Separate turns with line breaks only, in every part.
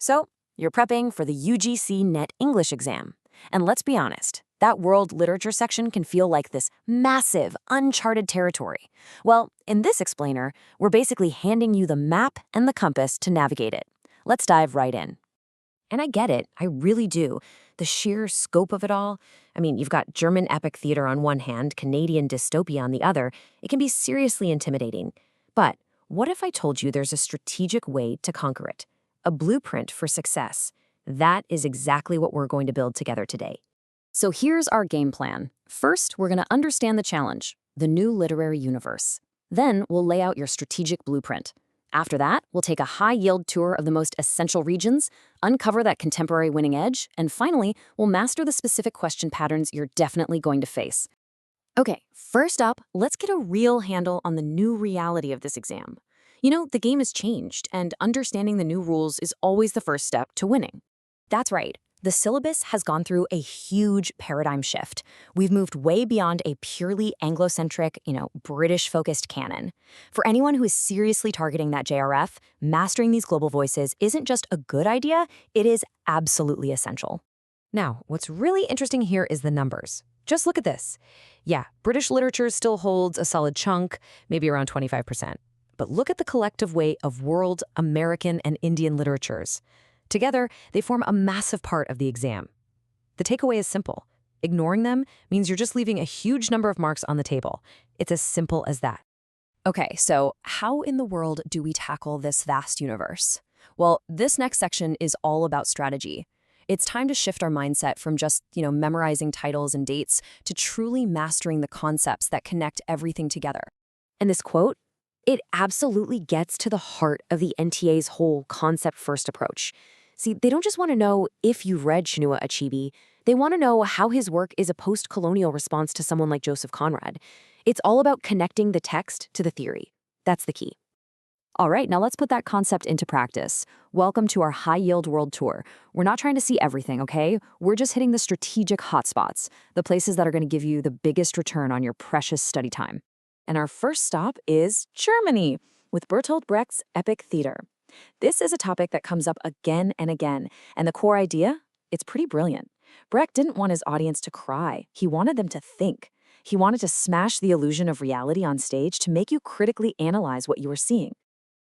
So, you're prepping for the UGC NET English exam. And let's be honest, that world literature section can feel like this massive, uncharted territory. Well, in this explainer, we're basically handing you the map and the compass to navigate it. Let's dive right in. And I get it, I really do. The sheer scope of it all. I mean, you've got German epic theater on one hand, Canadian dystopia on the other. It can be seriously intimidating. But what if I told you there's a strategic way to conquer it? A blueprint for success. That is exactly what we're going to build together today. So here's our game plan. First, we're going to understand the challenge, the new literary universe. Then we'll lay out your strategic blueprint. After that, we'll take a high-yield tour of the most essential regions, uncover that contemporary winning edge, and finally, we'll master the specific question patterns you're definitely going to face. Okay, first up, let's get a real handle on the new reality of this exam. You know, the game has changed, and understanding the new rules is always the first step to winning. That's right. The syllabus has gone through a huge paradigm shift. We've moved way beyond a purely Anglo-centric, British-focused canon. For anyone who is seriously targeting that JRF, mastering these global voices isn't just a good idea, it is absolutely essential. Now, what's really interesting here is the numbers. Just look at this. Yeah, British literature still holds a solid chunk, maybe around 25%. But look at the collective weight of world, American, and Indian literatures. Together, they form a massive part of the exam. The takeaway is simple. Ignoring them means you're just leaving a huge number of marks on the table. It's as simple as that. Okay, so how in the world do we tackle this vast universe? Well, this next section is all about strategy. It's time to shift our mindset from just, memorizing titles and dates to truly mastering the concepts that connect everything together. And this quote, it absolutely gets to the heart of the NTA's whole concept-first approach. See, they don't just want to know if you've read Chinua Achebe, they want to know how his work is a post-colonial response to someone like Joseph Conrad. It's all about connecting the text to the theory. That's the key. All right, now let's put that concept into practice. Welcome to our high-yield world tour. We're not trying to see everything, okay? We're just hitting the strategic hotspots, the places that are going to give you the biggest return on your precious study time. And our first stop is Germany, with Bertolt Brecht's epic theater. This is a topic that comes up again and again, and the core idea? It's pretty brilliant. Brecht didn't want his audience to cry. He wanted them to think. He wanted to smash the illusion of reality on stage to make you critically analyze what you were seeing.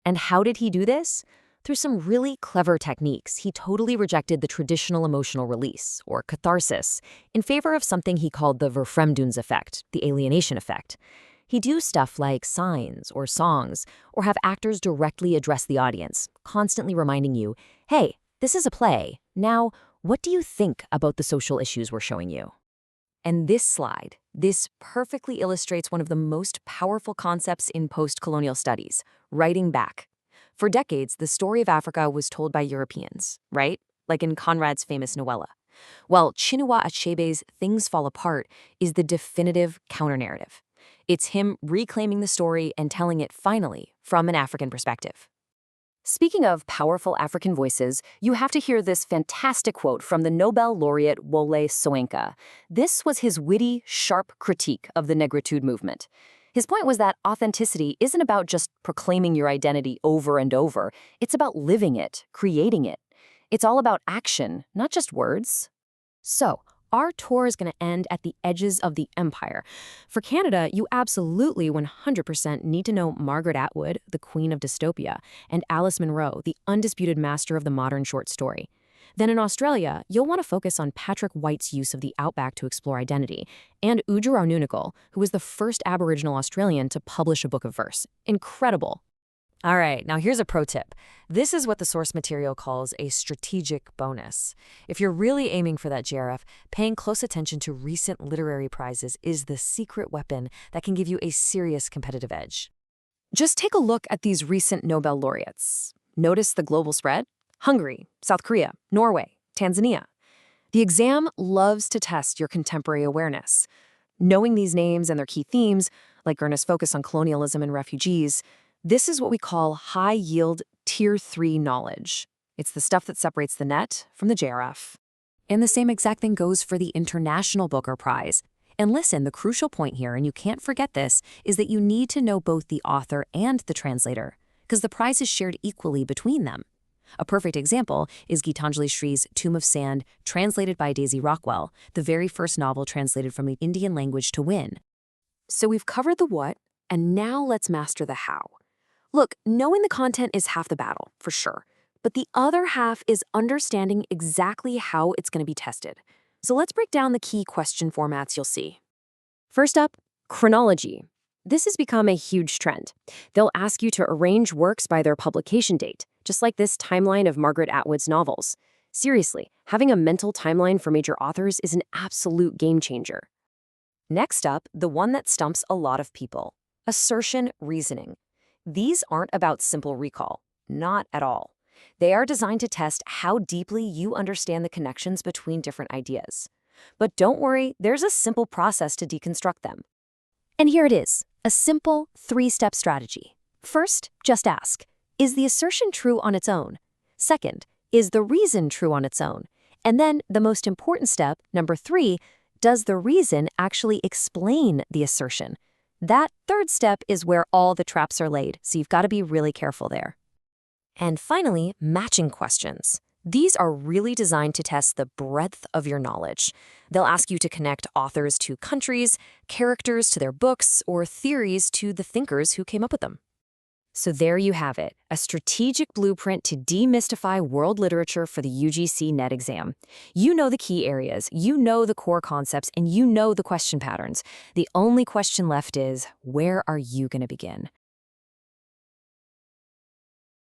And how did he do this? Through some really clever techniques. He totally rejected the traditional emotional release, or catharsis, in favor of something he called the Verfremdungs effect, the alienation effect. He'd do stuff like signs or songs, or have actors directly address the audience, constantly reminding you, hey, this is a play. Now, what do you think about the social issues we're showing you? And this slide, this perfectly illustrates one of the most powerful concepts in post-colonial studies, writing back. For decades, the story of Africa was told by Europeans, right? Like in Conrad's famous novella. Well, Chinua Achebe's Things Fall Apart is the definitive counter-narrative. It's him reclaiming the story and telling it finally from an African perspective. Speaking of powerful African voices, you have to hear this fantastic quote from the Nobel laureate Wole Soyinka. This was his witty, sharp critique of the negritude movement. His point was that authenticity isn't about just proclaiming your identity over and over. It's about living it, creating it. It's all about action, not just words. So, our tour is going to end at the edges of the empire. For Canada, you absolutely 100% need to know Margaret Atwood, the queen of dystopia, and Alice Munro, the undisputed master of the modern short story. Then in Australia, you'll want to focus on Patrick White's use of the outback to explore identity, and Ujarar Nunukul, who was the first Aboriginal Australian to publish a book of verse. Incredible. All right, now here's a pro tip. This is what the source material calls a strategic bonus. If you're really aiming for that JRF, paying close attention to recent literary prizes is the secret weapon that can give you a serious competitive edge. Just take a look at these recent Nobel laureates. Notice the global spread? Hungary, South Korea, Norway, Tanzania. The exam loves to test your contemporary awareness. Knowing these names and their key themes, like earnest focus on colonialism and refugees, this is what we call high-yield Tier 3 knowledge. It's the stuff that separates the NET from the JRF. And the same exact thing goes for the International Booker Prize. And listen, the crucial point here, and you can't forget this, is that you need to know both the author and the translator, because the prize is shared equally between them. A perfect example is Gitanjali Shree's Tomb of Sand, translated by Daisy Rockwell, the very first novel translated from the Indian language to win. So we've covered the what, and now let's master the how. Look, knowing the content is half the battle, for sure, but the other half is understanding exactly how it's going to be tested. So let's break down the key question formats you'll see. First up, chronology. This has become a huge trend. They'll ask you to arrange works by their publication date, just like this timeline of Margaret Atwood's novels. Seriously, having a mental timeline for major authors is an absolute game changer. Next up, the one that stumps a lot of people, assertion-reasoning. These aren't about simple recall, not at all. They are designed to test how deeply you understand the connections between different ideas. But don't worry, there's a simple process to deconstruct them. And here it is, a simple 3-step strategy. First, just ask, is the assertion true on its own? Second, is the reason true on its own? And then the most important step, number 3, does the reason actually explain the assertion? That third step is where all the traps are laid, so you've got to be really careful there. And finally, matching questions. These are really designed to test the breadth of your knowledge. They'll ask you to connect authors to countries, characters to their books, or theories to the thinkers who came up with them. So there you have it, a strategic blueprint to demystify world literature for the UGC NET exam. You know the key areas, you know the core concepts, and you know the question patterns. The only question left is, where are you going to begin?